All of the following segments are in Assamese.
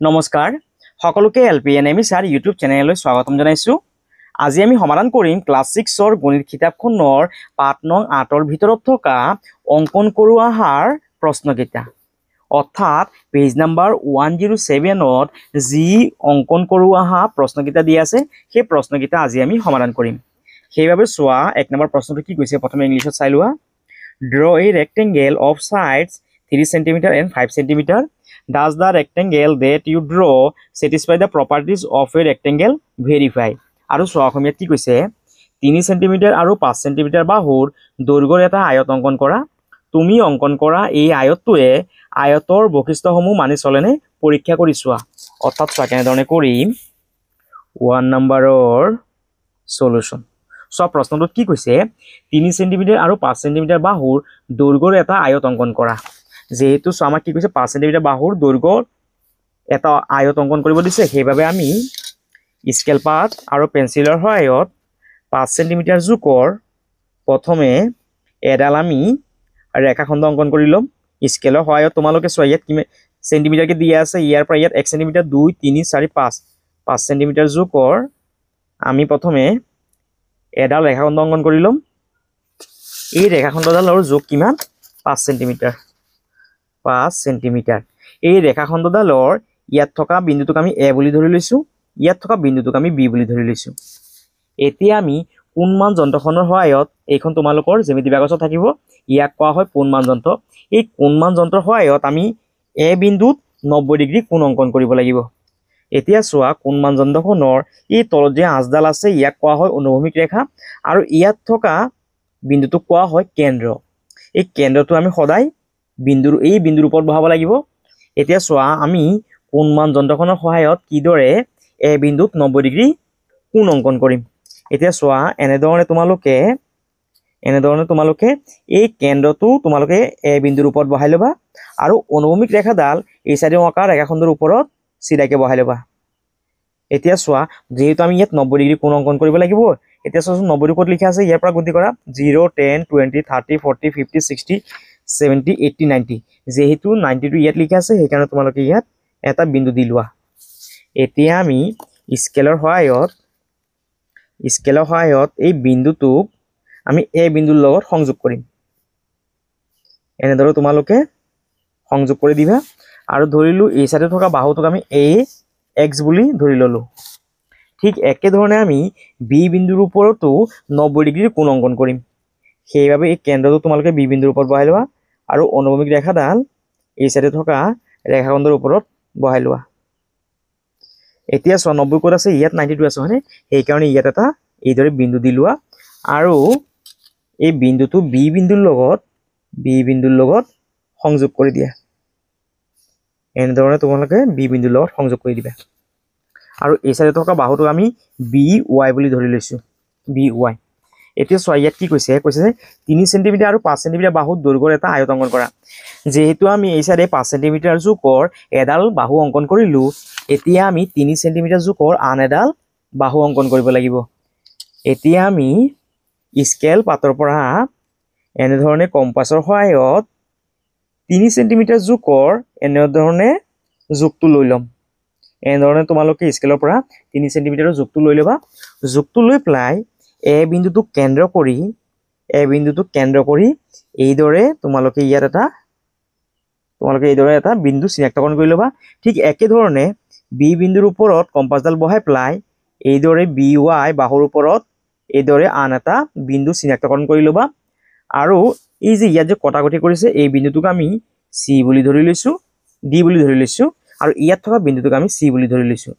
নমস্কাৰ সকলোকে এলপিএনএমি স্যাৰ ইউটিউব চ্যানেললৈ স্বাগতম জনাইছো। আজি আমি সমাধান কৰিম ক্লাছ 6ৰ গণিত কিতাপখনৰ পাঠ নং 8ৰ ভিতৰত থকা অঙ্কন কৰো আহাৰ প্ৰশ্নকেইটা অৰ্থাৎ পেজ নাম্বাৰ 107ত যি অঙ্কন কৰো আহা প্ৰশ্নকেইটা দি আছে সেই প্ৰশ্নকেইটা আজি আমি সমাধান কৰিম। সেইভাবে সোয়া এক নম্বৰ প্ৰশ্নটো কি কৈছে প্ৰথমে ইংলিশত চাই লোৱা। Draw a rectangle of sides 3 cm and 5 cm. Does the rectangle that you draw satisfy the properties of a rectangle? Verify. আৰু সোৱাখমিয়াত কি কৈছে 3 cm আৰু 5 cm বাহুৰ দৈৰ্ঘ্যৰ এটা আয়ত অঙ্কন কৰা। তুমি অঙ্কন কৰা এই আয়তটোৱে আয়তৰ বৈশিষ্ট্যসমূহ মানি চলেনে পৰীক্ষা কৰি চোৱা। অৰ্থাৎ সোৱা কেনেধৰণে কৰিম 1 নম্বৰৰ সলিউশন। সব প্ৰশ্নটোত কি কৈছে 3 cm আৰু 5 cm বাহুৰ দৈৰ্ঘ্যৰ এটা আয়ত অঙ্কন কৰা। যেহেতু আমাক কি কৈছে 5 cm বাহুৰ দৈৰ্ঘ্যৰ এটা আয়ত অঙ্কন কৰিব দিছে সেইভাবে আমি স্কেল পাত আৰু পেন্সিলৰ সহায়ত 5 cm জোখৰ প্ৰথমে এডাল আমি ৰেখাখণ্ড অঙ্কন কৰি লম। স্কেলৰ সহায়ত তোমালোকে চোৱা ইয়াত কিমান সেন্টিমিটাৰ কে দিয়া আছে, ইয়াৰ পৰা ইয়াত 1 cm 2 3 4 5 cm জোখৰ আমি প্ৰথমে এডাল ৰেখাখণ্ড অঙ্কন কৰি লম। এই ৰেখাখণ্ডডালৰ জোখ কিমান 5 cm। 5 cm। এই ৰেখাখণ্ডডালৰ ইয়াত থকা বিন্দুটোক আমি এ বুলি ধৰি লৈছো, ইয়াত থকা বিন্দুটোক আমি বি বুলি ধৰি লৈছো। এতিয়া আমি কোণমান যন্ত্ৰখনৰ সহায়ত এইখন তোমালোকৰ জ্যামিতি বাকচত থাকিব, ইয়াক কোৱা হয় কোণমান যন্ত্ৰ। এই কোণমান যন্ত্ৰৰ সহায়ত আমি এ বিন্দুত 90 ডিগ্ৰী কোণ অঙ্কন কৰিব লাগিব। এতিয়া চোৱা কোণমান যন্ত্ৰখনৰ এই তলত যে আঁচডাল আছে ইয়াক কোৱা হয় অনুভূমিক ৰেখা আৰু ইয়াত থকা বিন্দুটোক কোৱা হয় কেন্দ্ৰ। এই কেন্দ্ৰটো আমি সদায় এই বিন্দুৰ ওপৰত বহাব লাগিব। এতিয়া চোৱা আমি কোণমান যন্ত্ৰখনৰ সহায়ত কিদৰে এ বিন্দুত 90 ডিগ্ৰী কোণ অঙ্কন কৰিম। এতিয়া চোৱা এনেধৰণে তোমালোকে এই কেন্দ্ৰটো তোমালোকে এ বিন্দুৰ ওপৰত বহাই ল'বা আৰু অনুভূমিক ৰেখাডাল এই সাইডে অঁকা ৰেখাখণ্ডৰ ওপৰত সিধাকে বহাই ল'বা। এতিয়া চোৱা যেহেতু আমি ইয়াত 90 ডিগ্ৰী কোণ অঙ্কন কৰিব লাগিব। এতিয়া চোৱাচোন 90 ক'ত লিখা আছে, ইয়াৰ পৰা গণতি কৰা 0 10 20 30 40 50 60 70 80 90। যেহেতু 90 টো ইয়াত লিখা আছে সেইকাৰণে তোমালোকে ইয়াত এটা বিন্দু দি লোৱা। এতিয়া আমি স্কেলৰ সহায়ত এই বিন্দুটোক আমি এ বিন্দুৰ লগত সংযোগ কৰিম। এনেদৰে তোমালোকে সংযোগ কৰি দিবা আৰু ধৰিলো এই সাইডে থকা বাহুটোক আমি এ এক্স বুলি ধৰি ললো। ঠিক একেধৰণে আমি বি বিন্দুৰ ওপৰতো 90 ডিগ্ৰীৰ কোণ অঙ্কন কৰিম। সেইভাবে এই কেন্দ্ৰটো তোমালোকে বি বিন্দুৰ ওপৰত বহাই লোৱা আৰু অনুভূমিক ৰেখাডাল এই সাইডে থকা ৰেখাখণ্ডৰ ওপৰত বহাই লোৱা। এতিয়া চোৱা 90 ক'ত আছে, ইয়াত 92 আছে হয়নে, সেইকাৰণে ইয়াত এটা এইদৰে বিন্দু দি লোৱা আৰু এই বিন্দুটো বি বিন্দুৰ লগত সংযোগ কৰি দিয়া। এনেধৰণে তোমালোকে বি বিন্দুৰ লগত সংযোগ কৰি দিবা আৰু এই সাইডে থকা বাহুটোক আমি বি ওয়াই বুলি ধৰি লৈছো, বি ওয়াই। এতিয়া চোৱা ইয়াত কি কৈছে 3 cm আৰু 5 cm বাহুৰ দৈৰ্ঘ্যৰ এটা আয়ত অঙ্কন কৰা। যেহেতু আমি এই সাইডে 5 cm জোখৰ এডাল বাহু অঙ্কন কৰিলো, এতিয়া আমি 3 cm জোখৰ আন এডাল বাহু অঙ্কন কৰিব লাগিব। এতিয়া আমি স্কেল পাতৰ পৰা এনেধৰণে কম্পাছৰ সহায়ত 3 cm জোখৰ এনেধৰণে জোখটো লৈ ল'ম। এনেধৰণে তোমালোকে স্কেলৰ পৰা 3 cm জোখটো লৈ ল'বা। জোখটো লৈ পেলাই এ বিন্দুটোক কেন্দ্ৰ কৰি এইদৰে তোমালোকে ইয়াত এটা বিন্দু চিনাক্তকৰণ কৰি ল'বা। ঠিক একেধৰণে বি বিন্দুৰ ওপৰত কম্পাছডাল বহাই পেলাই এইদৰে বি ওয়াই বাহুৰ ওপৰত এইদৰে আন এটা বিন্দু চিনাক্তকৰণ কৰি ল'বা আৰু এই যে ইয়াত যে কটাকটি কৰিছে এই বিন্দুটোক আমি সি বুলি ধৰি লৈছো, ডি বুলি ধৰি লৈছো আৰু ইয়াত থকা বিন্দুটোক আমি সি বুলি ধৰি লৈছো।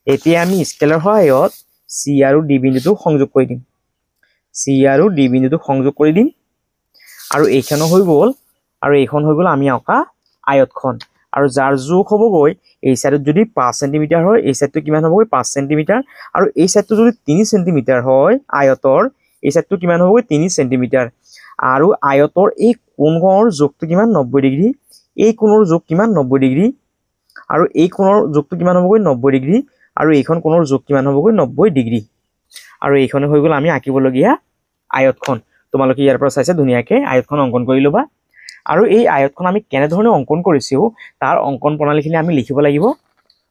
এতিয়া আমি স্কেলৰ সহায়ত সি আৰু ডি বিন্দুটোক সংযোগ কৰি দিম আৰু এইখন হৈ গ'ল আমি অঁকা আয়তখন। আৰু যাৰ জোখ হ'বগৈ এই সাইডত যদি 5 cm হয় এই সাইডটো কিমান হ'বগৈ 5 cm আৰু এই সাইডটো যদি 3 cm হয় আয়তৰ এই সাইডটো কিমান হ'বগৈ 3 cm আৰু আয়তৰ এই কোণৰ জোখটো কিমান 90 ডিগ্ৰী, এই কোণৰ জোখ কিমান 90 ডিগ্ৰী আৰু এই কোণৰ জোখটো কিমান হ'বগৈ 90 ডিগ্ৰী আৰু এইখন কোণৰ জোখ কিমান হ'বগৈ 90 ডিগ্ৰী। আৰু এইখনে হৈ গ'ল আমি আঁকিবলগীয়া আয়তখন। তোমালোকে ইয়াৰ পৰা চাইছে ধুনীয়াকে আয়তখন অঙ্কন কৰি ল'বা আৰু এই আয়তখন আমি কেনেধৰণে অঙ্কন কৰিছো তাৰ অঙ্কন প্ৰণালীখিনি আমি লিখিব লাগিব।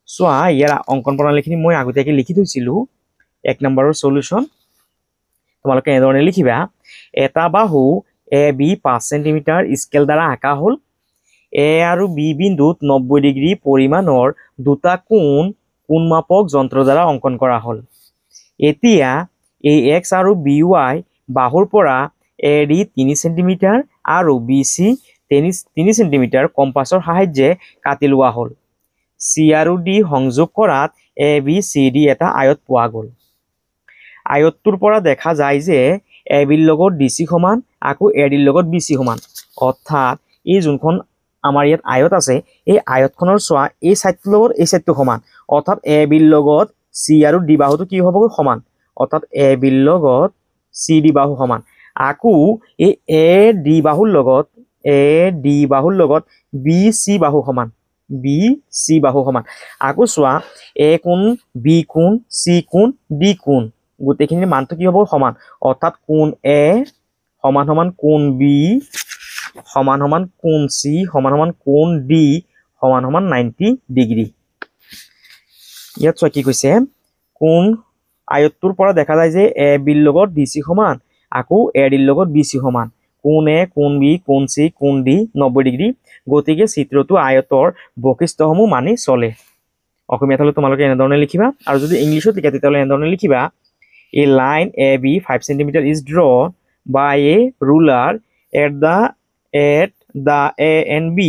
চোৱা ইয়াৰ অংকন প্ৰণালীখিনি মই আগতীয়াকৈ লিখি থৈছিলোঁ। 1 নম্বৰৰ সলিউশন তোমালোকে এনেধৰণে লিখিবা। এটা বাহু এ বি 5 সেন্টিমিটাৰ স্কেল দ্বাৰা আঁকা হ'ল। এ আৰু বি বিন্দুত 90 ডিগ্ৰী পৰিমাণৰ দুটা কোণ মাপক যন্ত্ৰ দ্বাৰা অংকন কৰা হ'ল। এতিয়া এ এক্স আৰু বি ৱাই বাহুৰ পৰা এ ডি 3 সেন্টিমিটাৰ আৰু বি চি 3 সেন্টিমিটাৰ কম্পাছৰ সাহায্যে কাটি লোৱা হ'ল। চি আৰু ডি সংযোগ কৰাত এ বি চি ডি এটা আয়ত পোৱা গ'ল। আয়তটোৰ পৰা দেখা যায় যে এ বিৰ লগত ডি চি সমান, আকৌ এ ডিৰ লগত বি চি সমান। অৰ্থাৎ এই যোনখন আমাৰ ইয়াত আয়ত আছে, এই আয়তখনৰ চোৱা এই চাইডটোৰ লগত এই চাইডটো সমান। অৰ্থাৎ এ বিৰ লগত চি আৰু ডি বাহুটো কি হ'বগৈ সমান। অৰ্থাৎ এ বিৰ লগত চি ডি বাহু সমান। আকৌ এই এ ডি বাহুৰ লগত বি চি বাহু সমান। আকৌ চোৱা এ কোণ বি কোণ চি কোণ ডি কোণ গোটেইখিনিৰ মানটো কি হ'ব সমান। অৰ্থাৎ কোণ এ সমান সমান কোণ বি সমান সমান কোণ চি সমান সমান কোণ ডি সমান সমান 90 ডিগ্ৰী। ইয়াত চোৱা কি কৈছে, কোণ আয়তটোৰ পৰা দেখা যায় যে এ বিৰ লগত ডি চি সমান, আকৌ এ ডিৰ লগত বি চি সমান। কোণ এ কোণ বি কোণ চি কোণ ডি 90 ডিগ্ৰী। গতিকে চিত্ৰটো আয়তৰ বৈশিষ্ট্যসমূহ মানি চলে। অসমীয়াত হ'লে তোমালোকে এনেধৰণে লিখিবা, আৰু যদি ইংলিছত লিখা তেতিয়াহ'লে এনেধৰণে লিখিবা। A line AB 5 centimeter is drawn by a ruler at the A and B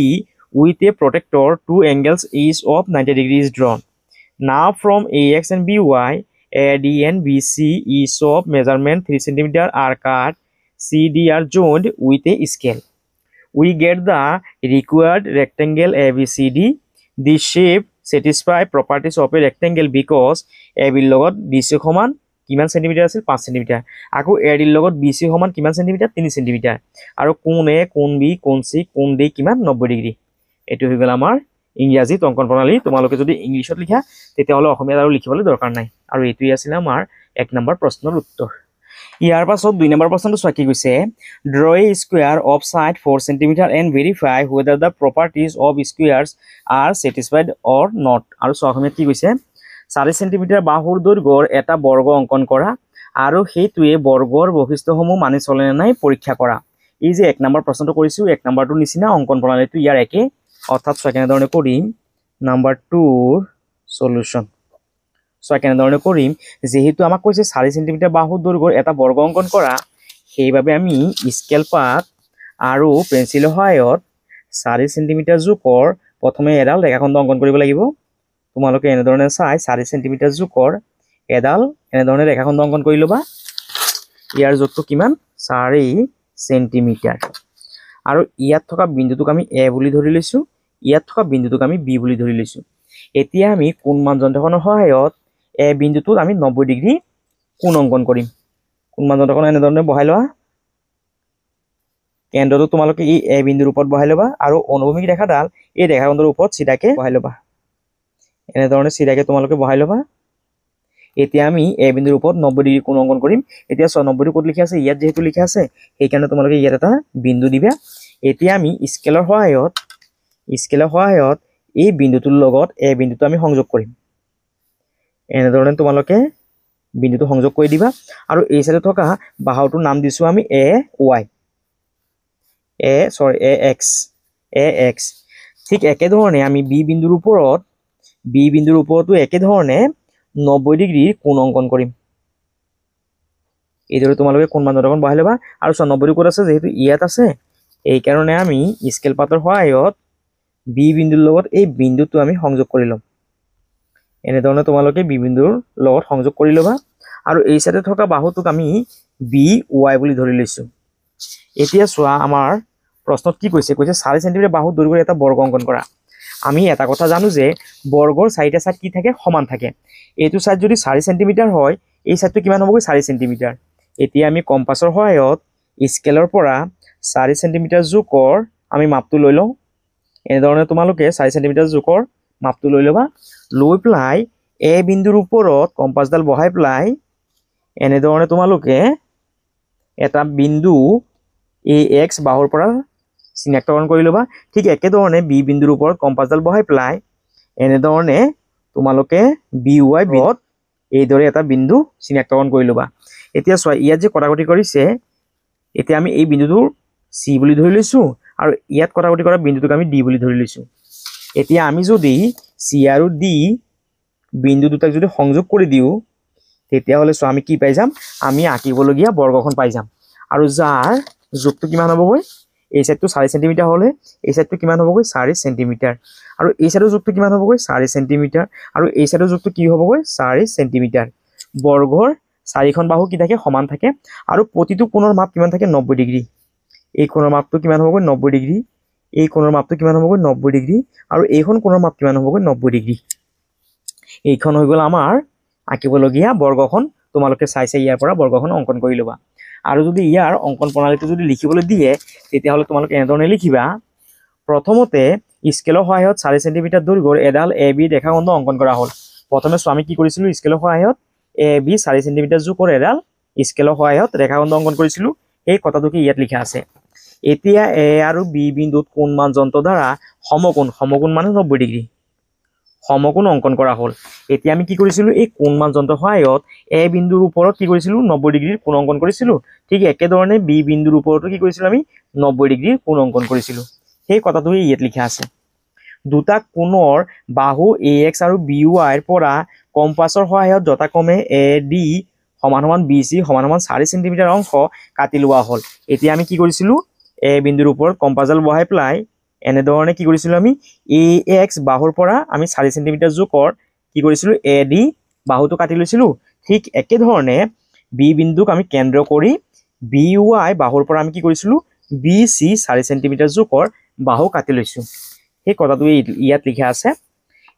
with a protractor. Two angles each of 90 degrees drawn. Now from AX and BY, AD and BC each of measurement 3 centimeter are cut. CD are joined with a scale. We get the required rectangle ABCD. This shape satisfy properties of a rectangle because AB লগত BC সমান কিমান সেন্টিমিটাৰ আছিল 5 সেন্টিমিটাৰ। আকৌ এ ডিৰ লগত বি চি সমান কিমান সেন্টিমিটাৰ 3 সেন্টিমিটাৰ। আৰু কোণ এ কোণ বি কোণ চি কোণ ডি কিমান 90 ডিগ্ৰী। এইটো হৈ গ'ল আমাৰ ইংৰাজীত অংকন প্ৰণালী। তোমালোকে যদি ইংলিছত লিখা তেতিয়াহ'লে অসমীয়াত আৰু লিখিবলৈ দৰকাৰ নাই। আৰু এইটোৱে আছিল আমাৰ 1 নম্বৰ প্ৰশ্নৰ উত্তৰ। ইয়াৰ পাছত 2 নম্বৰ প্ৰশ্নটো চোৱা কি কৈছে, draw a square of side 4 centimetre and verify whether the properties of squares are satisfied or not. আৰু চোৱা অসমীয়াত কি কৈছে, 4 সেন্টিমিটাৰ বাহুৰ দৈৰ্ঘ্যৰ এটা বৰ্গ অংকন কৰা আৰু সেইটোৱে বৰ্গৰ বৈশিষ্ট্যসমূহ মানি চলে নে নাই পৰীক্ষা কৰা। এই যে 1 নম্বৰ প্ৰশ্নটো কৰিছোঁ, 1 নম্বৰটোৰ নিচিনা অংকন প্ৰণালীটো ইয়াৰ একে। অৰ্থাৎ চোৱা কেনেধৰণে কৰিম, নম্বৰ 2ৰ সলিউশন চোৱা কেনেধৰণে কৰিম। যেহেতু আমাক কৈছে 4 সেন্টিমিটাৰ বাহুৰ দৈৰ্ঘ্যৰ এটা বৰ্গ অংকন কৰা, সেইবাবে আমি স্কেল পাত আৰু পেঞ্চিলৰ সহায়ত 4 সেন্টিমিটাৰ জোখৰ প্ৰথমে এডাল ৰেখাখণ্ড অংকন কৰিব লাগিব। তোমালোকে এনেধৰণে চাই 4 সেন্টিমিটাৰ জোখৰ এডাল এনেধৰণে ৰেখাখণ্ড অংকন কৰি ল'বা। ইয়াৰ জোখটো কিমান 4 সেন্টিমিটাৰ। আৰু ইয়াত থকা বিন্দুটোক আমি এ বুলি ধৰি লৈছোঁ, ইয়াত থকা বিন্দুটোক আমি বি বুলি ধৰি লৈছোঁ। এতিয়া আমি কোণ মান যন্ত্ৰখনৰ সহায়ত এ বিন্দুটোত আমি 90 ডিগ্ৰী কোণ অংকন কৰিম। কোণ মান যন্ত্ৰখন এনেধৰণে বহাই লোৱা। কেন্দ্ৰটো তোমালোকে এই এ বিন্দুৰ ওপৰত বহাই ল'বা আৰু অনুভূমিক ৰেখাডাল এই ৰেখাখণ্ডৰ ওপৰত চিধাকে বহাই ল'বা। এনেধৰণে চিধাকে তোমালোকে বহাই ল'বা। এতিয়া আমি এ বিন্দুৰ ওপৰত 90 ডিগ্ৰী কোণ অংকন কৰিম। এতিয়া 90 ক'ত লিখা আছে, ইয়াত যেহেতু লিখা আছে সেইকাৰণে তোমালোকে ইয়াত এটা বিন্দু দিবা। এতিয়া আমি স্কেলৰ সহায়ত এই বিন্দুটোৰ লগত এ বিন্দুটো আমি সংযোগ কৰিম। এনেধৰণে তোমালোকে বিন্দুটো সংযোগ কৰি দিবা। আৰু এই চাইডে থকা বাহুটোৰ নাম দিছোঁ আমি এ এক্স। ঠিক একেধৰণে আমি বি বিন্দুৰ ওপৰতো একেধৰণে 90 ডিগ্ৰীৰ কোণ অংকন কৰিম। এইদৰে তোমালোকে কোণ মান যন্ত্ৰখন বহাই ল'বা। আৰু 90 ক'ত আছে, যেহেতু ইয়াত আছে এইকাৰণে আমি স্কেল পাতৰ সহায়ত বি বিন্দুৰ লগত এই বিন্দুটো আমি সংযোগ কৰি ল'ম। এনেধৰণে তোমালোকে বি বিন্দুৰ লগত সংযোগ কৰি ল'বা। আৰু এই চাইডে থকা বাহুটোক আমি বি ৱাই বুলি ধৰি লৈছোঁ। এতিয়া চোৱা আমাৰ প্ৰশ্নত কি কৈছে, 4 সেন্টিমিটাৰ বাহুৰ দৈৰ্ঘ্যৰ এটা বৰ্গ অংকন কৰা। আমি এটা কথা জানো যে বৰ্গৰ 4টা চাইড কি থাকে, সমান থাকে। এইটো চাইড যদি 4 সেন্টিমিটাৰ হয়, এই চাইডটো কিমান হ'বগৈ 4 সেন্টিমিটাৰ। এতিয়া আমি কম্পাছৰ সহায়ত স্কেলৰ পৰা 4 সেন্টিমিটাৰ জোখৰ আমি মাপটো লৈ লওঁ। এনেধৰণে তোমালোকে 4 সেন্টিমিটাৰ জোখৰ মাপটো লৈ ল'বা। লৈ পেলাই এ বিন্দুৰ ওপৰত কম্পাছডাল বহাই পেলাই এনেধৰণে তোমালোকে এটা বিন্দু এ এক্স বাহুৰ পৰা চিনাক্তকৰণ কৰি ল'বা। ঠিক একেধৰণে বি বিন্দুৰ ওপৰত কম্পাছডাল বহাই পেলাই এনেধৰণে তোমালোকে বি ৱাই বিত এইদৰে এটা বিন্দু চিনাক্তকৰণ কৰি ল'বা এতিয়া চোৱা ইয়াত যে কটাকটি কৰিছে এতিয়া আমি এই বিন্দুটোৰ চি বুলি ধৰি লৈছোঁ আৰু ইয়াত কটাকটি কৰা বিন্দুটোক আমি ডি বুলি ধৰি লৈছোঁ এতিয়া আমি যদি চি আৰু ডি বিন্দু দুটাক যদি সংযোগ কৰি দিওঁ তেতিয়াহ'লে চোৱা আমি কি পাই যাম আমি আঁকিবলগীয়া বৰ্গখন পাই যাম আৰু যাৰ জোখটো কিমান হ'বগৈ এই সাইডটো 4 সেন্টিমিটাৰ হ'লে এই সাইডটো কিমান হ'বগৈ 4 সেন্টিমিটাৰ আৰু এই সাইডৰ জোখটো কিমান হ'বগৈ 4 সেন্টিমিটাৰ আৰু এই সাইডৰ জোখটো কি হ'বগৈ 4 সেন্টিমিটাৰ বৰ্গৰ চাৰিখন বাহু কি থাকে সমান থাকে আৰু প্ৰতিটো কোণৰ মাপ কিমান থাকে 90 ডিগ্ৰী এই কোণৰ মাপটো কিমান হ'বগৈ 90 ডিগ্ৰী এই কোণৰ মাপটো কিমান হ'বগৈ 90 ডিগ্ৰী আৰু এইখন কোণৰ মাপ কিমান হ'বগৈ 90 ডিগ্ৰী এইখন হৈ গ'ল আমাৰ আঁকিবলগীয়া বৰ্গখন তোমালোকে চাইছে ইয়াৰ পৰা বৰ্গখন অংকন কৰি ল'বা আৰু যদি ইয়াৰ অংকন প্ৰণালীটো যদি লিখিবলৈ দিয়ে তেতিয়াহ'লে তোমালোকে এনেধৰণে লিখিবা প্ৰথমতে স্কেলৰ সহায়ত 4 সেন্টিমিটাৰ দৈৰ্ঘ্যৰ এডাল এ বি ৰেখাখণ্ড অংকন কৰা হ'ল প্ৰথমে আমি কি কৰিছিলোঁ স্কেলৰ সহায়ত এ বি 4 সেন্টিমিটাৰ জোখৰ এডাল স্কেলৰ সহায়ত ৰেখাখণ্ড অংকন কৰিছিলোঁ এই কথাটোকে ইয়াত লিখা আছে এতিয়া এ আৰু বি বিন্দুত কোণমান যন্ত্ৰ দ্বাৰা সমকোণ মানে 90 ডিগ্ৰী সমকোণ অংকন কৰা হ'ল এতিয়া আমি কি কৰিছিলোঁ এই কোণমান যন্ত্ৰৰ সহায়ত এ বিন্দুৰ ওপৰত কি কৰিছিলোঁ 90 ডিগ্ৰীৰ কোণ অংকন কৰিছিলোঁ ঠিক একেধৰণে বি বিন্দুৰ ওপৰতো কি কৰিছিলোঁ আমি 90 ডিগ্ৰীৰ কোণ অংকন কৰিছিলোঁ সেই কথাটোৱে ইয়াত লিখা আছে দুটা কোণৰ বাহু AX আৰু BY ৰ পৰা কম্পাছৰ সহায়ত যথাক্ৰমে AD = BC = 4 সেন্টিমিটাৰ অংশ কাটি লোৱা হ'ল এতিয়া আমি কি কৰিছিলোঁ এ বিন্দুৰ ওপৰত কম্পাছডাল বহাই পেলাই এনেধৰণে কি কৰিছিলোঁ আমি AX বাহুৰ পৰা আমি 4 সেন্টিমিটাৰ জোখৰ কি কৰিছিলোঁ AD বাহুটো কাটি লৈছিলোঁ ঠিক একেধৰণে বি বিন্দুক আমি কেন্দ্ৰ কৰি BY বাহুৰ পৰা আমি কি কৰিছিলোঁ BC 4 সেন্টিমিটাৰ জোখৰ বাহু কাটি লৈছোঁ সেই কথাটো ইয়াত লিখা আছে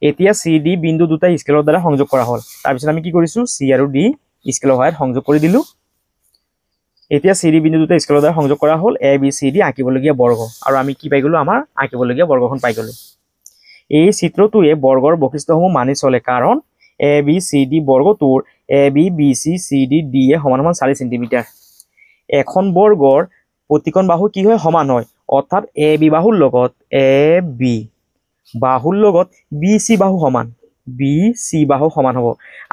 এতিয়া CD বিন্দু দুটা স্কেলৰ দ্বাৰা সংযোগ কৰা হ'ল তাৰপিছত আমি কি কৰিছোঁ C আৰু D স্কেলৰ সহায়ত সংযোগ কৰি দিলোঁ এতিয়া CD বিন্দু দুটা স্কেলৰ দ্বাৰা সংযোগ কৰা হ'ল ABCD আঁকিবলগীয়া বৰ্গ আৰু আমি কি পাই গ'লো আমাৰ আঁকিবলগীয়া বৰ্গখন পাই গ'লো এই চিত্ৰটোৱে বৰ্গৰ বৈশিষ্ট্যসমূহ মানি চলে কাৰণ ABCD বৰ্গটোৰ AB BC CD DA = 4 centimetre এখন বৰ্গৰ প্ৰতিকোণ বাহু কি হয় সমান হয় অৰ্থাৎ AB বাহুৰ লগত AB বাহুৰ লগত BC বাহু সমান BC বাহু সমান হ'ব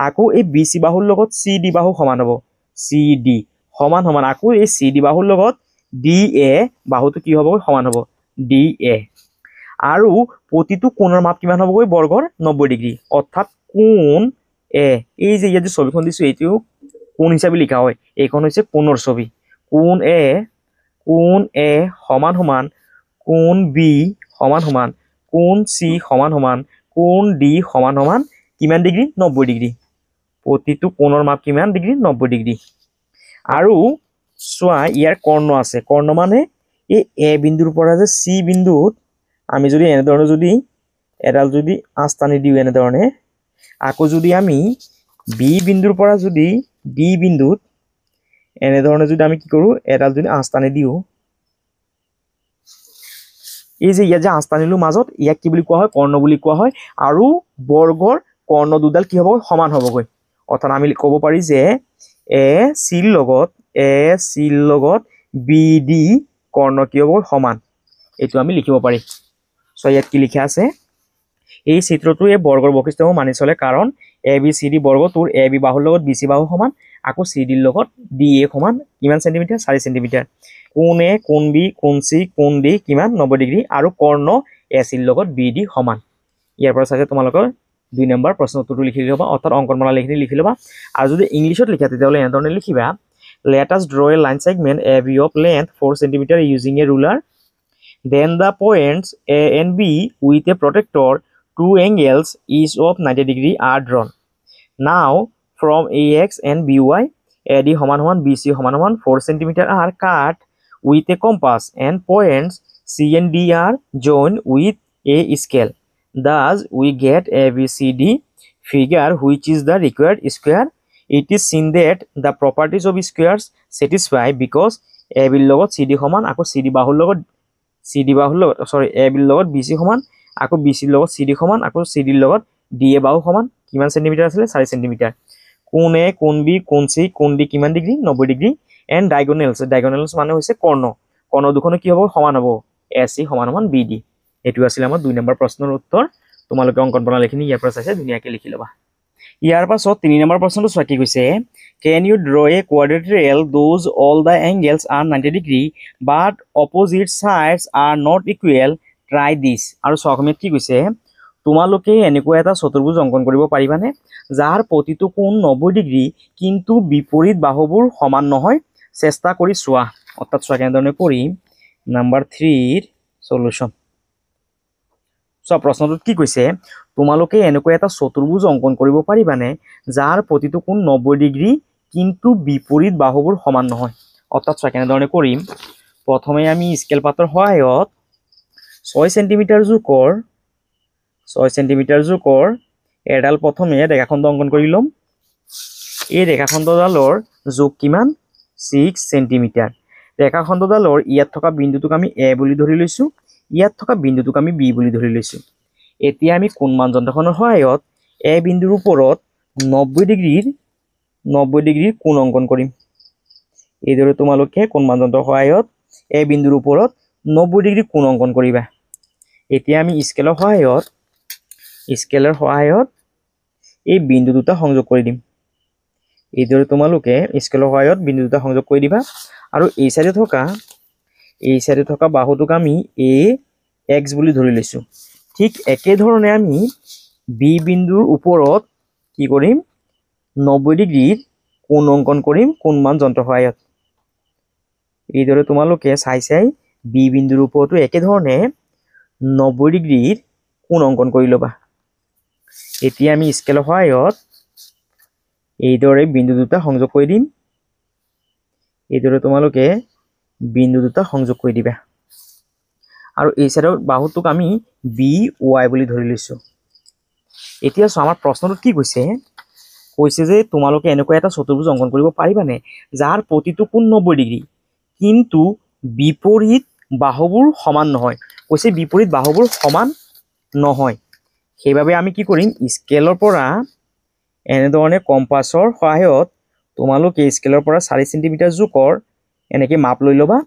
আকৌ এই BC বাহুৰ লগত CD বাহু সমান হ'ব CD সমান আকৌ এই CD বাহুৰ লগত DA বাহুটো কি হ'ব সমান হ'ব DA আৰু প্ৰতিটো কোণৰ মাপ কিমান হ'বগৈ বৰ্গৰ 90 ডিগ্ৰী অৰ্থাৎ কোণ এ এই যে ইয়াত যে ছবিখন দিছোঁ এইটো কোণ হিচাপে লিখা হয় এইখন হৈছে কোণৰ ছবি কোণ এ সমান কোণ বি সমান কোণ চি সমান কোণ ডি সমান কিমান ডিগ্ৰী 90 ডিগ্ৰী প্ৰতিটো কোণৰ মাপ কিমান ডিগ্ৰী 90 ডিগ্ৰী আৰু চোৱা ইয়াৰ কৰ্ণ আছে কৰ্ণ মানে এই এ বিন্দুৰ পৰা যে চি বিন্দুত আমি যদি এনেধৰণে যদি এডাল যদি আঁচ টানি দিওঁ এনেধৰণে আকৌ যদি আমি বি বিন্দুৰ পৰা যদি ডি বিন্দুত এনেধৰণে যদি আমি কি কৰোঁ এডাল যদি আঁচ টানি দিওঁ এই যে ইয়াত যে আঁচ টানিলোঁ মাজত ইয়াক কি বুলি কোৱা হয় কৰ্ণ বুলি কোৱা হয় আৰু বৰ্গৰ কৰ্ণ দুডাল কি হ'বগৈ সমান হ'বগৈ অৰ্থাৎ আমি ক'ব পাৰি যে এ চিৰ লগত বি ডি কৰ্ণ কি হ'ব সমান এইটো আমি লিখিব পাৰি চ' ইয়াত কি লিখা আছে এই চিত্ৰটোৱে বৰ্গৰ বৈশিষ্ট্যসমূহ মানি চলে কাৰণ ABCD বৰ্গটোৰ AB বাহুৰ লগত BC বাহু সমান আকৌ CD ৰ লগত DA সমান কিমান সেন্টিমিটাৰ 4 সেন্টিমিটাৰ কোণ A কোণ B কোণ C কোণ D কিমান 90 ডিগ্ৰী আৰু কৰ্ণ AC ৰ লগত BD সমান ইয়াৰ পৰা চাগে তোমালোকৰ 2 নম্বৰ প্ৰশ্ন উত্তৰটো লিখি ল'বা অৰ্থাৎ অংকন প্ৰণালীখিনি লিখি ল'বা আৰু যদি ইংলিছত লিখা তেতিয়াহ'লে এনেধৰণে লিখিবা let us draw a line segment AB of length 4 cm using a ruler then the points A and B with a protractor two angles each of 90 degree are drawn now from AX and BY AD = BC = 4 cm are cut with a compass and points C and D are joined with a scale thus we get ABCD figure which is the required square it is seen that the properties of squares satisfy because AB ৰ লগত CD সমান আকৌ CD বাহুৰ লগত AB ৰ লগত BC সমান আকৌ BC ৰ লগত CD সমান আকৌ CD ৰ লগত DA বাহু সমান কিমান সেন্টিমিটাৰ আছিল 4 সেন্টিমিটাৰ কোণ A কোণ B কোণ C কোণ D কিমান ডিগ্ৰী 90 ডিগ্ৰী এণ্ড ডায়গনেলছ মানে হৈছে কৰ্ণ দুখনো কি হ'ব সমান হ'ব AC = BD এইটো আছিল আমাৰ 2 নম্বৰ প্ৰশ্নৰ উত্তৰ তোমালোকে অংকন প্ৰণালীখিনি ইয়াৰ পৰা চাইছে ধুনীয়াকৈ লিখি ল'বা ইয়াৰ পাছত 3 নম্বৰ প্ৰশ্নটো চোৱা কি কৈছে can you draw a quadrilateral those all the angles are 90 degree but opposite sides are not equal try this আৰু সহমত কি কৈছে তোমালোকে এনেকুৱা এটা চতুৰ্ভুজ অংকন কৰিব পাৰিবানে যাৰ প্ৰতিটো কোণ 90 ডিগ্ৰী কিন্তু বিপৰীত বাহুবোৰ সমান নহয় চেষ্টা কৰি চোৱা অৰ্থাৎ চোৱা কেনেধৰণে কৰিম নাম্বাৰ 3 ৰ সলিউশন সব প্ৰশ্নটোত কি কৈছে তোমালোকে এনেকুৱা এটা চতুৰ্ভুজ অংকন কৰিব পাৰিবানে যাৰ প্ৰতিটো কোণ 90 ডিগ্ৰী কিন্তু বিপৰীত বাহুবোৰ সমান নহয় অৰ্থাৎ চোৱা কেনেধৰণে কৰিম প্ৰথমে আমি স্কেল পাতৰ সহায়ত 6 সেন্টিমিটাৰ জোখৰ এডাল প্ৰথমে ৰেখাখণ্ড অংকন কৰি লম এই ৰেখাখণ্ডডালৰ জোখ কিমান 6 সেন্টিমিটাৰ ৰেখাখণ্ডডালৰ ইয়াত থকা বিন্দুটোক আমি এ বুলি ধৰি লৈছো ইয়াত থকা বিন্দুটোক আমি বি বুলি ধৰি লৈছো এতিয়া আমি কোণমান যন্ত্ৰখনৰ সহায়ত এ বিন্দুৰ ওপৰত 90 ডিগ্ৰীৰ কোণ অংকন কৰিম এইদৰে তোমালোকে কোণমান যন্ত্ৰৰ সহায়ত এ বিন্দুৰ ওপৰত 90 ডিগ্ৰী কোণ অংকন কৰিবা এতিয়া আমি স্কেলৰ সহায়ত এই বিন্দু দুটা সংযোগ কৰি দিম এইদৰে তোমালোকে স্কেলৰ সহায়ত বিন্দু দুটা সংযোগ কৰি দিবা আৰু এই সাইডে থকা বাহুটোক আমি এ এক্স বুলি ধৰি লৈছো ঠিক একে ধৰণে আমি বি বিন্দুৰ ওপৰত কি কৰিম 90 ডিগ্ৰীৰ কোণ অংকন কৰিম কোণমান যন্ত্ৰৰ সহায়ত এইদৰে তোমালোকে চাই বি বিন্দুৰ ওপৰতো একে ধৰণে 90 ডিগ্ৰীৰ কোণ অংকন কৰি ল'বা এতিয়া আমি স্কেলৰ সহায়ত এইদৰে বিন্দু দুটা সংযোগ কৰি দিম এইদৰে তোমালোকে বিন্দু দুটা সংযোগ কৰি দিবা আৰু এই সাইডৰ বাহুটোক আমি বি ওয়াই বুলি ধৰি লৈছো এতিয়া চোৱা আমাৰ প্ৰশ্নটোত কি কৈছে যে তোমালোকে এনেকুৱা এটা চতুৰ্ভুজ অংকন কৰিব পাৰিবানে যাৰ প্ৰতিটো কোণ 90 ডিগ্ৰী কিন্তু বিপৰীত বাহুবোৰ সমান নহয় কৈছে বিপৰীত বাহুবোৰ সমান নহয় সেইবাবে আমি কি কৰিম স্কেলৰ পৰা এনেধৰণে কম্পাছৰ সহায়ত তোমালোকে স্কেলৰ পৰা 4 সেন্টিমিটাৰ জোখৰ এনেকৈ মাপ লৈ ল'বা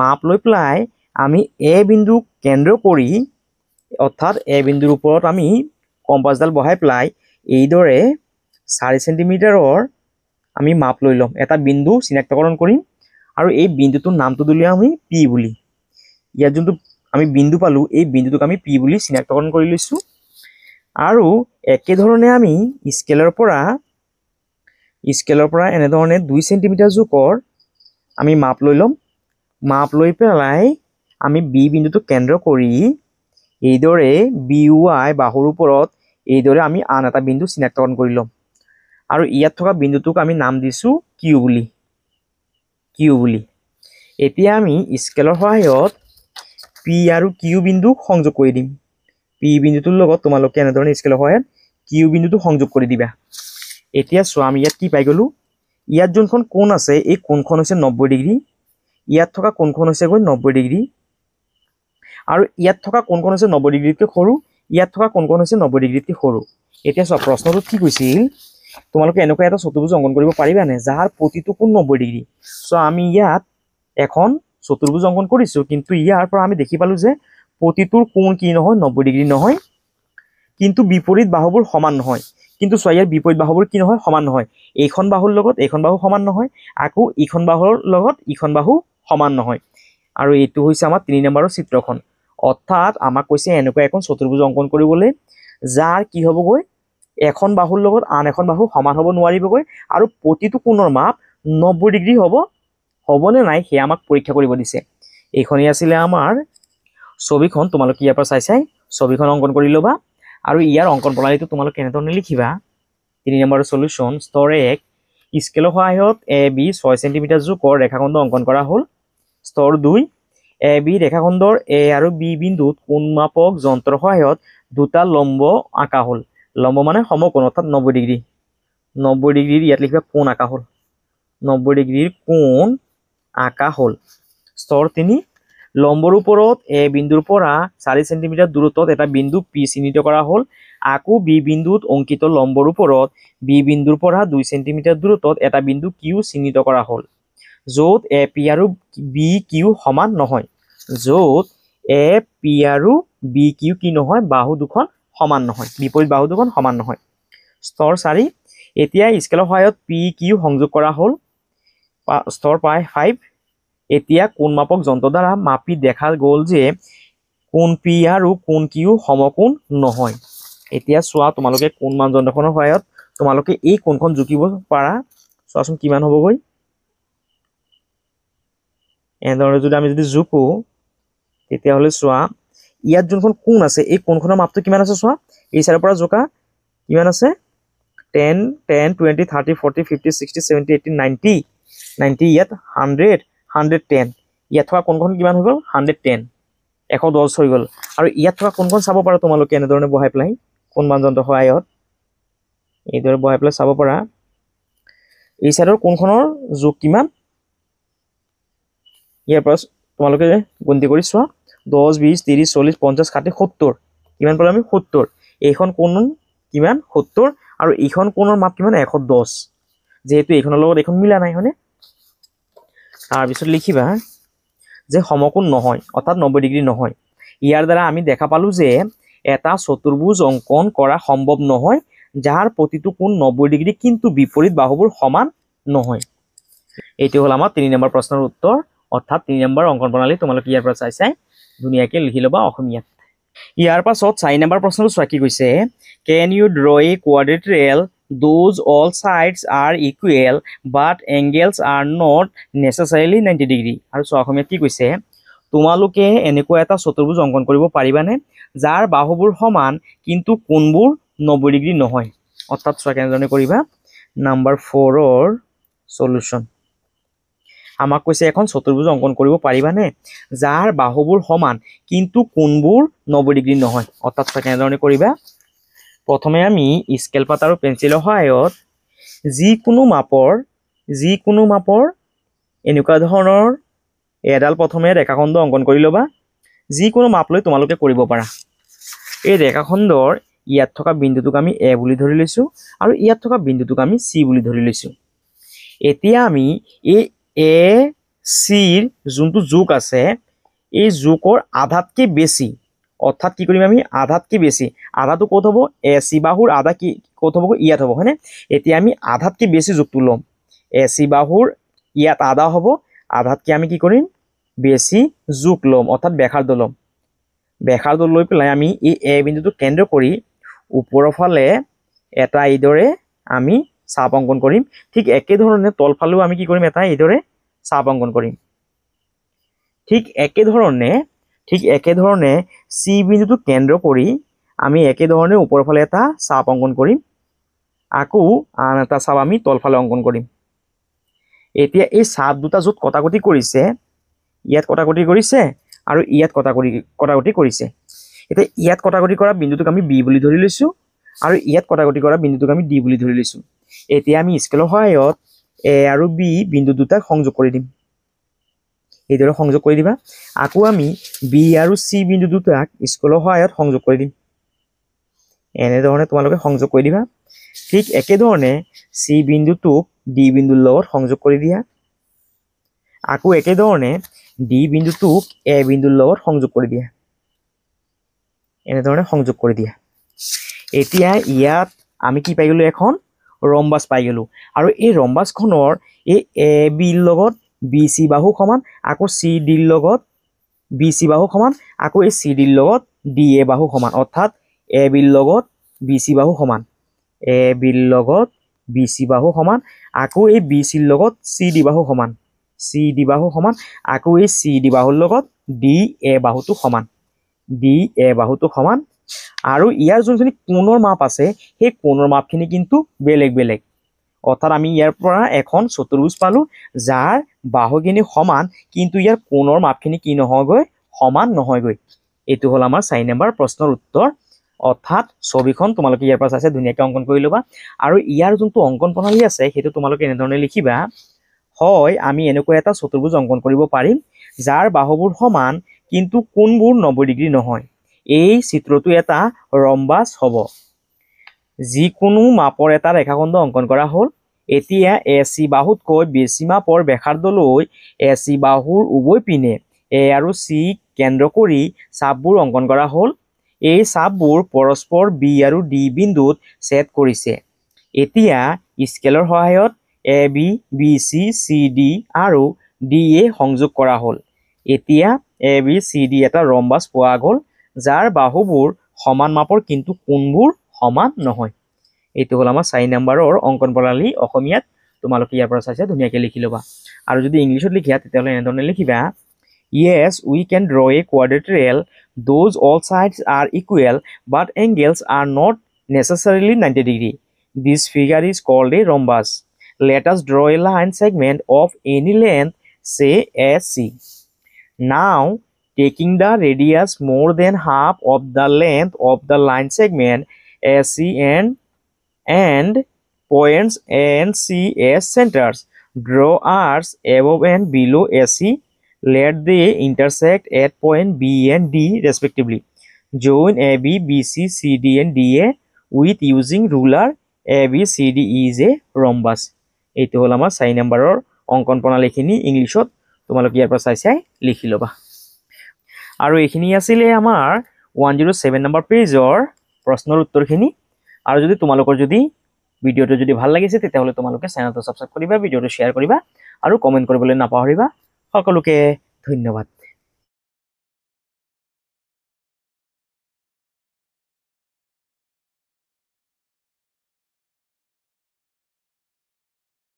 মাপ লৈ পেলাই আমি এ বিন্দু কেন্দ্ৰ কৰি অৰ্থাৎ এ বিন্দুৰ ওপৰত আমি কম্পাছডাল বহাই পেলাই এইদৰে 4 সেন্টিমিটাৰৰ আমি মাপ লৈ ল'ম এটা বিন্দু চিনাক্তকৰণ কৰিম আৰু এই বিন্দুটোৰ নামটো দিলে আমি পি বুলি ইয়াত যোনটো আমি বিন্দু পালো এই বিন্দুটোক আমি পি বুলি চিনাক্তকৰণ কৰি লৈছো আৰু একে ধৰণে আমি স্কেলৰ পৰা এনেধৰণে 2 সেন্টিমিটাৰ জোখৰ আমি মাপ লৈ ল'ম মাপ লৈ পেলাই আমি বি বিন্দুটো কেন্দ্ৰ কৰি এইদৰে বি ওয়াই বাহুৰ ওপৰত এইদৰে আমি আন এটা বিন্দু চিনাক্তকৰণ কৰি ল'ম আৰু ইয়াত থকা বিন্দুটোক আমি নাম দিছো কিউ বুলি এতিয়া আমি স্কেলৰ সহায়ত পি আৰু কিউ বিন্দু সংযোগ কৰি দিম পি বিন্দুটোৰ লগত তোমালোকে এনেধৰণে স্কেলৰ সহায়ত কিউ বিন্দুটো সংযোগ কৰি দিবা এতিয়া চোৱা আমি ইয়াত কি পাই গলো ইয়াত যোনখন কোণ আছে এই কোণখন হৈছে 90 ডিগ্ৰী ইয়াত থকা কোণখন হৈছে 90 ডিগ্ৰী আৰু ইয়াত থকা কোণখন হৈছে 90 ডিগ্ৰীতকৈ সৰু ইয়াত থকা কোণখন হৈছে 90 ডিগ্ৰীতকৈ সৰু এতিয়া চোৱা প্ৰশ্নটোত কি কৈছিল তোমালোকে এনেকুৱা এটা চতুৰ্ভুজ অংকন কৰিব পাৰিবানে যাৰ প্ৰতিটো কোণ 90 ডিগ্ৰী সো আমি ইয়াত এখন চতুৰ্ভুজ অংকন কৰিছো কিন্তু ইয়াৰ পৰা আমি দেখি পালো যে প্ৰতিটোৰ কোণ কি নহয় 90 ডিগ্ৰী নহয় কিন্তু বিপৰীত বাহুবোৰ সমান নহয় কিন্তু চোৱা ইয়াৰ বিপৰীত বাহুবোৰ কি নহয় সমান নহয় এইখন বাহুৰ লগত এইখন বাহু সমান নহয় আকৌ ইখন বাহুৰ লগত ইখন বাহু সমান নহয় আৰু এইটো হৈছে আমাৰ 3 নম্বৰৰ চিত্ৰখন অৰ্থাৎ আমাক কৈছে এনেকুৱা এখন চতুৰ্ভুজ অংকন কৰিবলৈ যাৰ কি হ'বগৈ এখন বাহুৰ লগত আন এখন বাহু সমান হ'ব নোৱাৰিবগৈ আৰু প্ৰতিটো কোণৰ মাপ 90 ডিগ্ৰী হ'বনে নাই সেই আমাক পৰীক্ষা কৰিব দিছে এইখনেই আছিলে আমাৰ ছবিখন তোমালোকে ইয়াৰ পৰা চাই ছবিখন অংকন কৰি ল'বা আৰু ইয়াৰ অংকন প্ৰণালীটো তোমালোকে কেনেধৰণে লিখিবা 3 নম্বৰৰ সলিউশন স্তৰ 1 স্কেলৰ সহায়ত এ বি 6 সেন্টিমিটাৰ জোখৰ ৰেখাখণ্ড অংকন কৰা হ'ল স্তৰ 2 এ বি ৰেখাখণ্ডৰ এ আৰু বি বিন্দুত কোণ মাপক যন্ত্ৰৰ সহায়ত দুটা লম্ব আঁকা হ'ল লম্ব মানে সমকোণ অৰ্থাৎ 90 ডিগ্ৰীৰ ইয়াত লিখিবা কোণ আঁকা হ'ল 90 ডিগ্ৰীৰ কোণ আঁকা হ'ল স্তৰ 3 লম্বৰ ওপৰত এ বিন্দুৰ পৰা 4 সেন্টিমিটাৰ দূৰত্বত এটা বিন্দু পি চিহ্নিত কৰা হ'ল আকৌ বি বিন্দুত অংকিত লম্বৰ ওপৰত বি বিন্দুৰ পৰা 2 সেন্টিমিটাৰ দূৰত্বত এটা বিন্দু কিউ চিহ্নিত কৰা হ'ল য'ত এ পি আৰু বি কিউ সমান নহয় কি নহয় বাহু দুখন সমান নহয়, বিপৰীত বাহু দুখন সমান নহয়। স্তৰ 4 এতিয়া স্কেলৰ সহায়ত পি কিউ সংযোগ কৰা হ'ল। স্তৰ 5 এতিয়া কোণ মাপক যন্ত্ৰ দ্বাৰা মাপি দেখা গ'ল যে কোণ পি আৰু কোণ কিউ সমকোণ নহয়। এতিয়া চোৱা তোমালোকে কোণ মান যন্ত্ৰখনৰ সহায়ত তোমালোকে এই কোণখন জুকিব পাৰা। চোৱাচোন কিমান হ'বগৈ। এনেদৰে যদি আমি জুকো তেতিয়াহ'লে চোৱা ইয়াত যোনখন কোণ আছে এই কোণখনৰ মাপটো কিমান আছে চোৱা। এই চাইডৰ পৰা জোকা কিমান আছে 10, 10, 20, 30, 40, 50, 60, 70, 80, 90, 90 ইয়াত 100, 110 ইয়াত থকা কোণখন কিমান হৈ গ'ল 110, 110 হৈ গ'ল। আৰু ইয়াত থকা কোণখন চাব পাৰা তোমালোকে এনেধৰণে বহাই পেলাই কোণ মান যন্ত্ৰৰ সহায়ত এইদৰে বহাই পেলাই চাব পাৰা এই চাইডৰ কোণখনৰ জোখ কিমান। ইয়াৰ পৰা তোমালোকে গণতি কৰি চোৱা 10, 20, 30, 40, 50, 60, 70 কিমান পালো আমি 70। এইখন কোণ কিমান 70 আৰু এইখন কোণৰ মাপ কিমান 110, যেহেতু এইখনৰ লগত এইখন মিলা নাই হয়নে। তাৰপিছত লিখিবা যে সমকোণ নহয় অৰ্থাৎ 90 ডিগ্ৰী নহয়। ইয়াৰ দ্বাৰা আমি দেখা পালো যে এটা চতুৰ্ভুজ অংকন কৰা সম্ভৱ নহয় যাৰ প্ৰতিটো কোণ 90 ডিগ্ৰী কিন্তু বিপৰীত বাহুবোৰ সমান নহয়। এইটো হ'ল আমাৰ 3 নম্বৰ প্ৰশ্নৰ উত্তৰ, অৰ্থাৎ 3 নম্বৰ অংকন প্ৰণালী তোমালোকে ইয়াৰ পৰা চাই ধুনীয়াকৈ লিখি ল'বা অসমীয়াত। ইয়াৰ পাছত 4 নম্বৰ প্ৰশ্নটো চোৱা কি কৈছে, can you draw a quadrilateral those all sides are equal but angles are not necessarily 90 degree. আৰু চোৱা অসমীয়াত কি কৈছে, তোমালোকে এনেকুৱা এটা চতুৰ্ভুজ অংকন কৰিব পাৰিবানে যাৰ বাহুবোৰ সমান কিন্তু কোণবোৰ 90 ডিগ্ৰী নহয়। অৰ্থাৎ চোৱা কেনেধৰণে কৰিবা। নাম্বাৰ 4ৰ সলিউশ্যন আমাক কৈছে এখন চতুৰ্ভুজ অংকন কৰিব পাৰিবানে যাৰ বাহুবোৰ সমান কিন্তু কোণবোৰ 90 ডিগ্ৰী নহয়। অৰ্থাৎ চোৱা কেনেধৰণে কৰিবা। প্ৰথমে আমি স্কেল পাত আৰু পেঞ্চিলৰ সহায়ত যিকোনো মাপৰ এনেকুৱা ধৰণৰ এডাল প্ৰথমে ৰেখাখণ্ড অংকন কৰি ল'বা। যিকোনো মাপ লৈ তোমালোকে কৰিব পাৰা। এই ৰেখাখণ্ডৰ ইয়াত থকা বিন্দুটোক আমি এ বুলি ধৰি লৈছোঁ আৰু ইয়াত থকা বিন্দুটোক আমি চি বুলি ধৰি লৈছোঁ। এতিয়া আমি এই এ চিৰ যোনটো জোখ আছে এই জোখৰ আধাতকৈ বেছি, অৰ্থাৎ কি কৰিম আমি আধাতকৈ বেছি, আধাটো ক'ত হ'ব এ চি বাহুৰ আধা কি ক'ত হ'ব ইয়াত হ'ব হয়নে। এতিয়া আমি আধাতকৈ বেছি জোখটো ল'ম। এ চি বাহুৰ ইয়াত আধা হ'ব, আধাতকৈ আমি কি কৰিম বেছি জোখ ল'ম, অৰ্থাৎ ব্যাসাৰ্ধ ল'ম। ব্যাসাৰ্ধ লৈ পেলাই আমি এই এ বিন্দুটো কেন্দ্ৰ কৰি ওপৰৰ ফালে এটা এইদৰে আমি চাপ অংকন কৰিম। ঠিক একেধৰণে তলফালেও আমি কি কৰিম এটা এইদৰে চাপ অংকন কৰিম। ঠিক একেধৰণে চি বিন্দুটো কেন্দ্ৰ কৰি আমি একেধৰণে ওপৰৰ ফালে এটা চাপ অংকন কৰিম। আকৌ আন এটা চাপ আমি তলফালে অংকন কৰিম। এতিয়া এই চাপ দুটা য'ত কটাকটি কৰিছে, ইয়াত কটাকটি কৰিছে আৰু ইয়াত কটাকটি কৰিছে। এতিয়া ইয়াত কটাকটি কৰা বিন্দুটোক আমি বি বুলি ধৰি লৈছোঁ আৰু ইয়াত কটাকটি কৰা বিন্দুটোক আমি ডি বুলি ধৰি লৈছোঁ। এতিয়া আমি স্কেলৰ সহায়ত এ আৰু বি বিন্দু দুটাক সংযোগ কৰি দিম। এইদৰে সংযোগ কৰি দিবা। আকৌ আমি বি আৰু চি বিন্দু দুটাক স্কেলৰ সহায়ত সংযোগ কৰি দিম। এনেধৰণে তোমালোকে সংযোগ কৰি দিবা। ঠিক একেধৰণে চি বিন্দুটোক ডি বিন্দুৰ লগত সংযোগ কৰি দিয়া। আকৌ একেধৰণে ডি বিন্দুটোক এ বিন্দুৰ লগত সংযোগ কৰি দিয়া। এনেধৰণে সংযোগ কৰি দিয়া। এতিয়া ইয়াত আমি কি পাই গ'লোঁ এখন ৰম্বাছ পাই গ'লোঁ। আৰু এই ৰম্বাছখনৰ এই এ বিৰ লগত বি চি বাহু সমান, আকৌ চি ডিৰ লগত বি চি বাহু সমান, আকৌ এই চি ডিৰ লগত ডি এ বাহু সমান। অৰ্থাৎ এ বিৰ লগত বি চি বাহু সমান, এ বিৰ লগত বি চি বাহু সমান, আকৌ এই বি চিৰ লগত চি ডি বাহু সমান, চি ডি বাহু সমান, আকৌ এই চি ডি বাহুৰ লগত ডি এ বাহুটো সমান, ডি এ বাহুটো সমান। আৰু ইয়াৰ যোনখিনি কোণৰ মাপ আছে সেই কোণৰ মাপখিনি কিন্তু বেলেগ বেলেগ। অৰ্থাৎ আমি ইয়াৰ পৰা এখন চতুৰ্ভুজ পালোঁ যাৰ বাহুখিনি সমান কিন্তু ইয়াৰ কোণৰ মাপখিনি কি নহয়গৈ সমান নহয়গৈ। এইটো হ'ল আমাৰ 4 নম্বৰ প্ৰশ্নৰ উত্তৰ। অৰ্থাৎ ছবিখন তোমালোকে ইয়াৰ পৰা চাইছে ধুনীয়াকৈ অংকন কৰি ল'বা। আৰু ইয়াৰ যোনটো অংকন প্ৰণালী আছে সেইটো তোমালোকে এনেধৰণে লিখিবা, হয় আমি এনেকুৱা এটা চতুৰ্ভুজ অংকন কৰিব পাৰিম যাৰ বাহুবোৰ সমান কিন্তু কোণবোৰ 90 ডিগ্ৰী নহয়। এই চিত্ৰটো এটা ৰম্বাছ হ'ব। যিকোনো মাপৰ এটা ৰেখাখণ্ড অংকন কৰা হ'ল। এতিয়া এ চি বাহুতকৈ বেছি মাপৰ ব্যাসাৰ্ধ লৈ এ চি বাহুৰ উভয় পিনে এ আৰু চি কেন্দ্ৰ কৰি চাপবোৰ অংকন কৰা হ'ল। এই চাপবোৰ পৰস্পৰ বি আৰু ডি বিন্দুত ছেদ কৰিছে। এতিয়া স্কেলৰ সহায়ত A B, B C, C D আৰু ডি এ সংযোগ কৰা হ'ল। এতিয়া এ বি চি ডি এটা ৰম্বাছ পোৱা গ'ল, যাৰ বাহুবোৰ সমান মাপৰ কিন্তু কোণবোৰ সমান নহয়। এইটো হ'ল আমাৰ 4 নম্বৰৰ অংকন প্ৰণালী। অসমীয়াত তোমালোকে ইয়াৰ পৰা চাইছে ধুনীয়াকৈ লিখি ল'বা। আৰু যদি ইংলিছত লিখা তেতিয়াহ'লে এনেধৰণে লিখিবা, Yes, we can draw a quadrilateral, those all sides are equal, but angles are not necessarily 90 degree. This figure is called a rhombus. Let us draw a line segment of any length, say AC. Now, taking the radius more than half of the length of the line segment AC and points A and C as centers, draw arcs above and below AC. Let they intersect at point B and D respectively. Join AB, BC, CD and DA with using ruler. ABCD is a rhombus. এইটো হ'ল আমাৰ 4 নম্বৰৰ অংকন প্ৰণালীখিনি। ইংলিছত তোমালোকে ইয়াৰ পৰা চাই লিখি ল'বা। আৰু এইখিনি আছিলে আমাৰ 107 নম্বৰ পেজৰ প্ৰশ্নৰ উত্তৰখিনি। আৰু যদি তোমালোকৰ ভিডিঅ'টো যদি ভাল লাগিছে তেতিয়াহ'লে তোমালোকে চেনেলটো ছাবস্ক্ৰাইব কৰিবা, ভিডিঅ'টো শ্বেয়াৰ কৰিবা আৰু কমেণ্ট কৰিবলৈ নাপাহৰিবা। সকলোকে ধন্যবাদ।